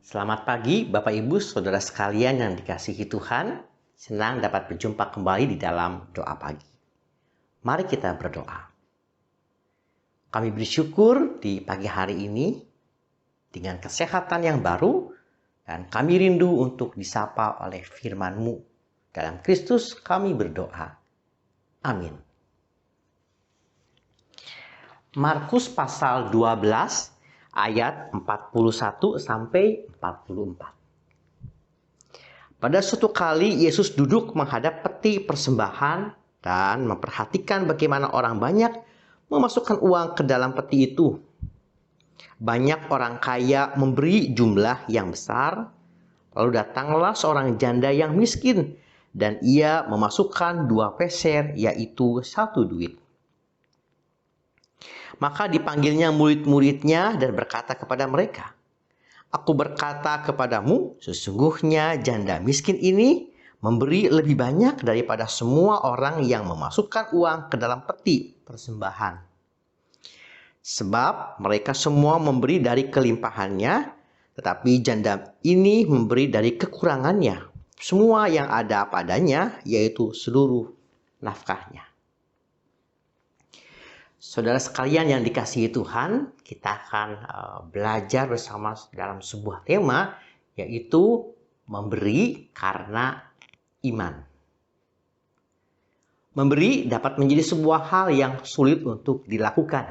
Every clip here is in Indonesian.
Selamat pagi Bapak Ibu Saudara sekalian yang dikasihi Tuhan. Senang dapat berjumpa kembali di dalam doa pagi. Mari kita berdoa. Kami bersyukur di pagi hari ini dengan kesehatan yang baru dan kami rindu untuk disapa oleh firman-Mu. Dalam Kristus kami berdoa. Amin. Markus pasal 12 ayat 41 sampai 44. Pada suatu kali Yesus duduk menghadap peti persembahan dan memperhatikan bagaimana orang banyak memasukkan uang ke dalam peti itu. Banyak orang kaya memberi jumlah yang besar. Lalu datanglah seorang janda yang miskin dan ia memasukkan 2 peser, yaitu 1 duit. Maka dipanggilnya murid-muridnya dan berkata kepada mereka, "Aku berkata kepadamu, sesungguhnya janda miskin ini memberi lebih banyak daripada semua orang yang memasukkan uang ke dalam peti persembahan. Sebab mereka semua memberi dari kelimpahannya, tetapi janda ini memberi dari kekurangannya, semua yang ada padanya, yaitu seluruh nafkahnya." Saudara sekalian yang dikasihi Tuhan, kita akan belajar bersama dalam sebuah tema, yaitu memberi karena iman. Memberi dapat menjadi sebuah hal yang sulit untuk dilakukan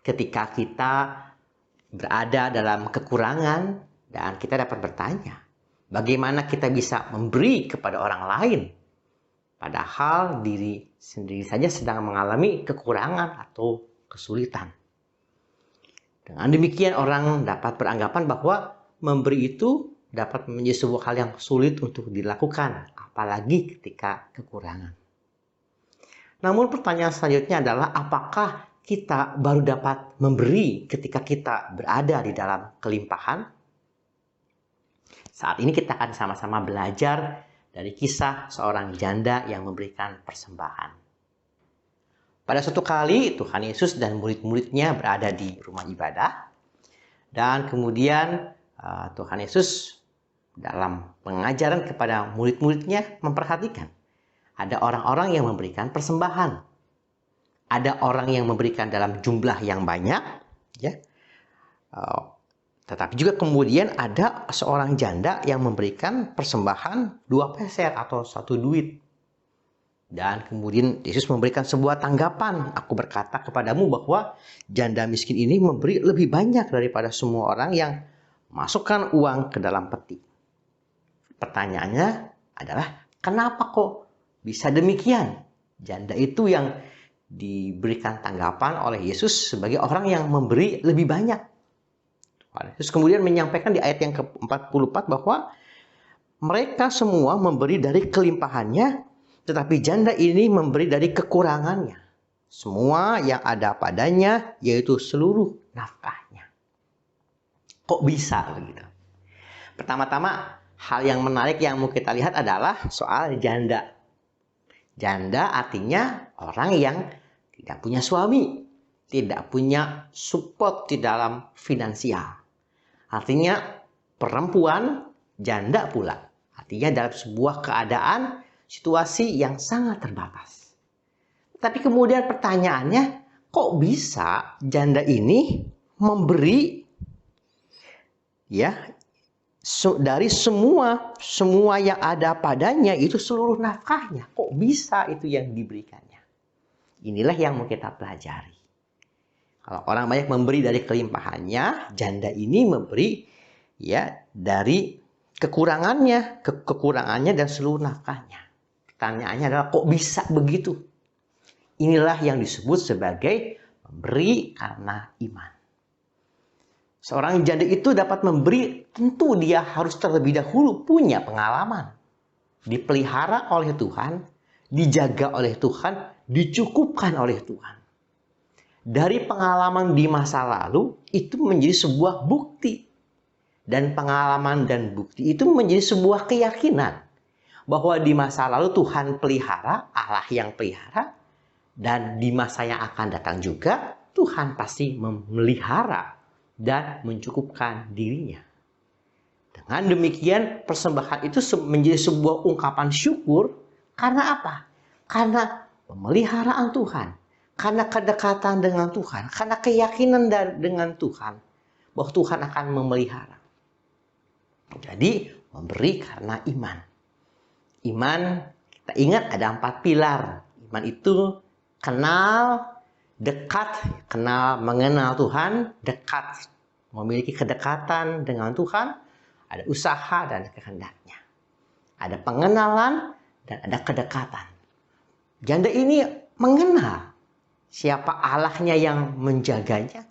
ketika kita berada dalam kekurangan dan kita dapat bertanya, bagaimana kita bisa memberi kepada orang lain padahal diri sendiri saja sedang mengalami kekurangan atau kesulitan. Dengan demikian orang dapat beranggapan bahwa memberi itu dapat menjadi sebuah hal yang sulit untuk dilakukan, apalagi ketika kekurangan. Namun pertanyaan selanjutnya adalah, apakah kita baru dapat memberi ketika kita berada di dalam kelimpahan? Saat ini kita akan sama-sama belajar dari kisah seorang janda yang memberikan persembahan. Pada suatu kali Tuhan Yesus dan murid-muridnya berada di rumah ibadah. Dan kemudian Tuhan Yesus dalam pengajaran kepada murid-muridnya memperhatikan. Ada orang-orang yang memberikan persembahan. Ada orang yang memberikan dalam jumlah yang banyak. Ya. Tetapi juga kemudian ada seorang janda yang memberikan persembahan 2 peser atau 1 duit. Dan kemudian Yesus memberikan sebuah tanggapan. Aku berkata kepadamu bahwa janda miskin ini memberi lebih banyak daripada semua orang yang masukkan uang ke dalam peti. Pertanyaannya adalah, kenapa kok bisa demikian? Janda itu yang diberikan tanggapan oleh Yesus sebagai orang yang memberi lebih banyak. Yesus kemudian menyampaikan di ayat yang ke-44 bahwa mereka semua memberi dari kelimpahannya, tetapi janda ini memberi dari kekurangannya, semua yang ada padanya, yaitu seluruh nafkahnya. Kok bisa begitu? Pertama-tama, hal yang menarik yang mau kita lihat adalah soal janda. Janda artinya orang yang tidak punya suami, tidak punya support di dalam finansial. Artinya perempuan janda pula. Artinya dalam sebuah keadaan, situasi yang sangat terbatas. Tapi kemudian pertanyaannya, kok bisa janda ini memberi dari semua yang ada padanya, itu seluruh nafkahnya. Kok bisa itu yang diberikannya? Inilah yang mau kita pelajari. Kalau orang banyak memberi dari kelimpahannya, janda ini memberi dari kekurangannya dan seluruh nafkahnya. Pertanyaannya adalah, kok bisa begitu? Inilah yang disebut sebagai memberi karena iman. Seorang janda itu dapat memberi, tentu dia harus terlebih dahulu punya pengalaman. Dipelihara oleh Tuhan, dijaga oleh Tuhan, dicukupkan oleh Tuhan. Dari pengalaman di masa lalu, itu menjadi sebuah bukti. Dan pengalaman dan bukti itu menjadi sebuah keyakinan. Bahwa di masa lalu Tuhan pelihara, Allah yang pelihara. Dan di masa yang akan datang juga, Tuhan pasti memelihara dan mencukupkan dirinya. Dengan demikian persembahan itu menjadi sebuah ungkapan syukur karena apa? Karena pemeliharaan Tuhan, karena kedekatan dengan Tuhan, karena keyakinan dengan Tuhan bahwa Tuhan akan memelihara. Jadi memberi karena iman. Iman, kita ingat ada 4 pilar. Iman itu kenal, dekat, mengenal Tuhan, dekat, memiliki kedekatan dengan Tuhan, ada usaha dan kehendaknya. Ada pengenalan dan ada kedekatan. Janda ini mengenal siapa Allahnya yang menjaganya,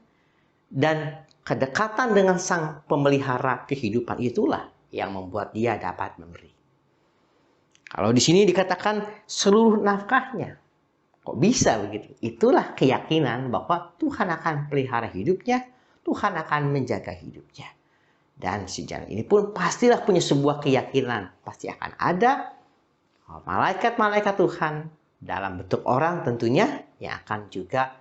dan kedekatan dengan sang pemelihara kehidupan itulah yang membuat dia dapat memberi. Kalau di sini dikatakan seluruh nafkahnya, kok bisa begitu? Itulah keyakinan bahwa Tuhan akan pelihara hidupnya, Tuhan akan menjaga hidupnya. Dan si janda ini pun pastilah punya sebuah keyakinan, pasti akan ada malaikat-malaikat Tuhan dalam bentuk orang tentunya yang akan juga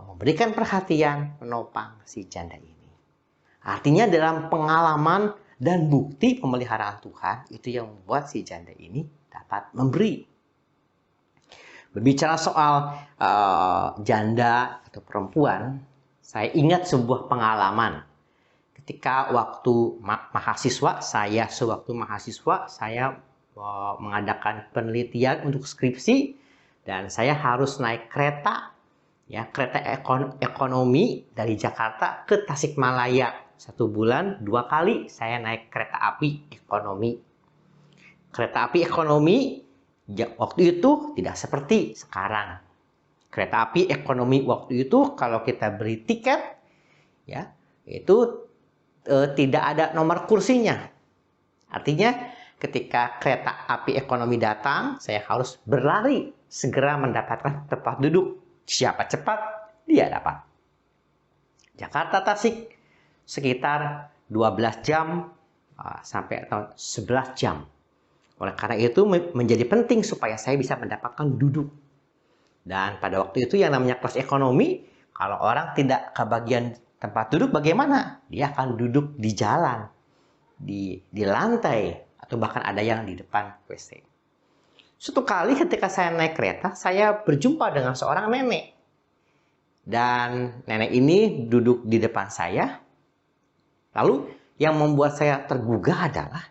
memberikan perhatian, menopang si janda ini. Artinya dalam pengalaman dan bukti pemeliharaan Tuhan itu yang membuat si janda ini dapat memberi. Berbicara soal janda atau perempuan, saya ingat sebuah pengalaman. Ketika waktu mahasiswa, saya mengadakan penelitian untuk skripsi dan saya harus naik kereta, ya kereta ekonomi dari Jakarta ke Tasikmalaya. 1 bulan 2 kali saya naik kereta api ekonomi. Kereta api ekonomi waktu itu tidak seperti sekarang. Kereta api ekonomi waktu itu kalau kita beli tiket, ya itu tidak ada nomor kursinya. Artinya ketika kereta api ekonomi datang, saya harus berlari segera mendapatkan tempat duduk. Siapa cepat, dia dapat. Jakarta Tasik sekitar 12 jam sampai 11 jam. Oleh karena itu menjadi penting supaya saya bisa mendapatkan duduk. Dan pada waktu itu yang namanya kelas ekonomi, kalau orang tidak kebagian tempat duduk bagaimana? Dia akan duduk di jalan, di lantai, atau bahkan ada yang di depan WC. Suatu kali ketika saya naik kereta, saya berjumpa dengan seorang nenek. Dan nenek ini duduk di depan saya. Lalu yang membuat saya tergugah adalah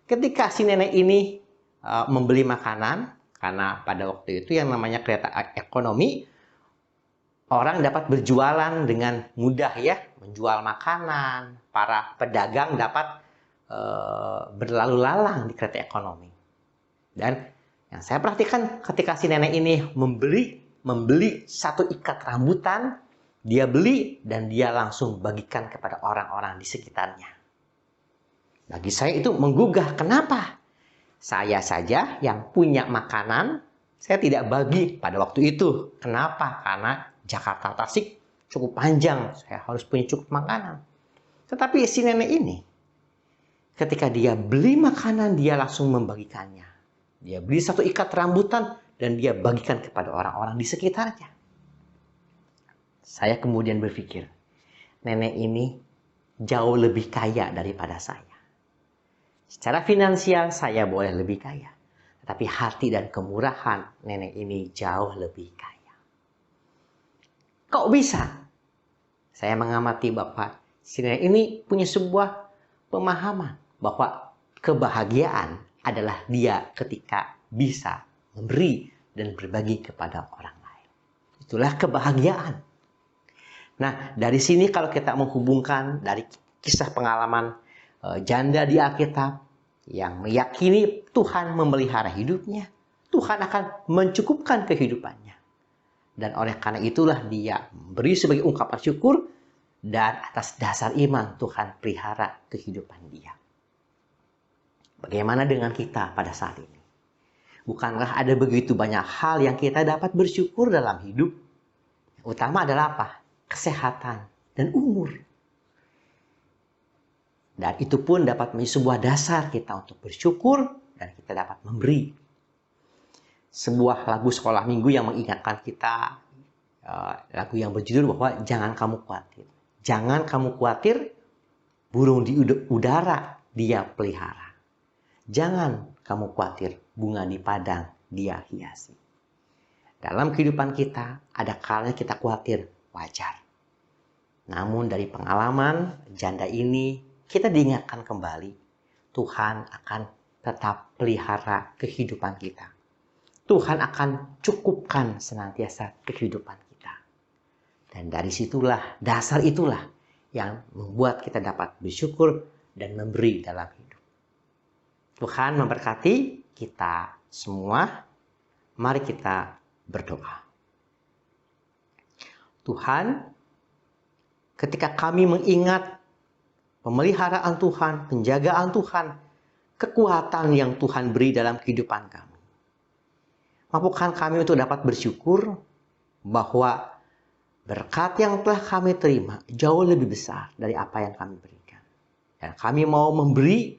ketika si nenek ini membeli makanan, karena pada waktu itu yang namanya kereta ekonomi, orang dapat berjualan dengan mudah ya, menjual makanan. Para pedagang dapat berlalu lalang di kereta ekonomi. Dan yang saya perhatikan ketika si nenek ini membeli 1 ikat rambutan, dia beli dan dia langsung bagikan kepada orang-orang di sekitarnya. Bagi saya itu menggugah. Kenapa? Saya saja yang punya makanan, saya tidak bagi pada waktu itu. Kenapa? Karena Jakarta Tasik cukup panjang, saya harus punya cukup makanan. Tetapi si nenek ini, ketika dia beli makanan, dia langsung membagikannya. Dia beli 1 ikat rambutan dan dia bagikan kepada orang-orang di sekitarnya. Saya kemudian berpikir, nenek ini jauh lebih kaya daripada saya. Secara finansial saya boleh lebih kaya, tetapi hati dan kemurahan nenek ini jauh lebih kaya. Kok bisa? Saya mengamati bahwa si nenek ini punya sebuah pemahaman bahwa kebahagiaan adalah dia ketika bisa memberi dan berbagi kepada orang lain. Itulah kebahagiaan. Nah, dari sini kalau kita menghubungkan dari kisah pengalaman janda di Alkitab yang meyakini Tuhan memelihara hidupnya, Tuhan akan mencukupkan kehidupannya. Dan oleh karena itulah dia memberi sebagai ungkapan syukur, dan atas dasar iman Tuhan pelihara kehidupan dia. Bagaimana dengan kita pada saat ini? Bukankah ada begitu banyak hal yang kita dapat bersyukur dalam hidup? Yang utama adalah apa? Kesehatan dan umur. Dan itu pun dapat menjadi sebuah dasar kita untuk bersyukur dan kita dapat memberi. Sebuah lagu sekolah minggu yang mengingatkan kita, lagu yang berjudul bahwa jangan kamu khawatir. Jangan kamu khawatir, burung di udara Dia pelihara. Jangan kamu khawatir, bunga di padang Dia hiasi. Dalam kehidupan kita, ada kalanya kita khawatir, wajar. Namun dari pengalaman janda ini, kita diingatkan kembali, Tuhan akan tetap pelihara kehidupan kita. Tuhan akan cukupkan senantiasa kehidupan kita. Dan dari situlah, dasar itulah yang membuat kita dapat bersyukur dan memberi dalam hidup. Tuhan memberkati kita semua. Mari kita berdoa. Tuhan, ketika kami mengingat pemeliharaan Tuhan, penjagaan Tuhan, kekuatan yang Tuhan beri dalam kehidupan kami, mampukan kami untuk dapat bersyukur bahwa berkat yang telah kami terima jauh lebih besar dari apa yang kami berikan. Dan kami mau memberi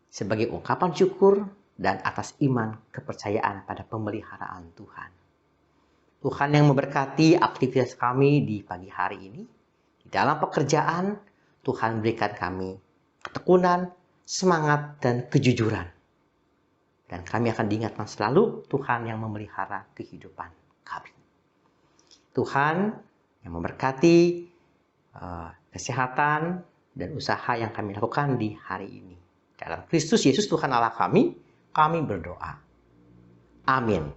sebagai ungkapan syukur dan atas iman kepercayaan pada pemeliharaan Tuhan. Tuhan yang memberkati aktivitas kami di pagi hari ini. Di dalam pekerjaan, Tuhan berikan kami ketekunan, semangat, dan kejujuran. Dan kami akan diingatkan selalu Tuhan yang memelihara kehidupan kami. Tuhan yang memberkati kesehatan dan usaha yang kami lakukan di hari ini. Dalam Kristus Yesus Tuhan Allah kami berdoa. Amin.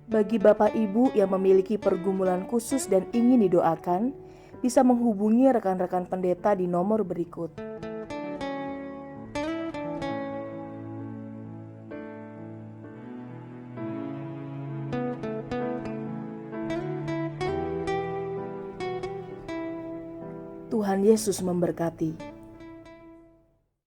Bagi Bapak Ibu yang memiliki pergumulan khusus dan ingin didoakan, bisa menghubungi rekan-rekan pendeta di nomor berikut. Tuhan Yesus memberkati.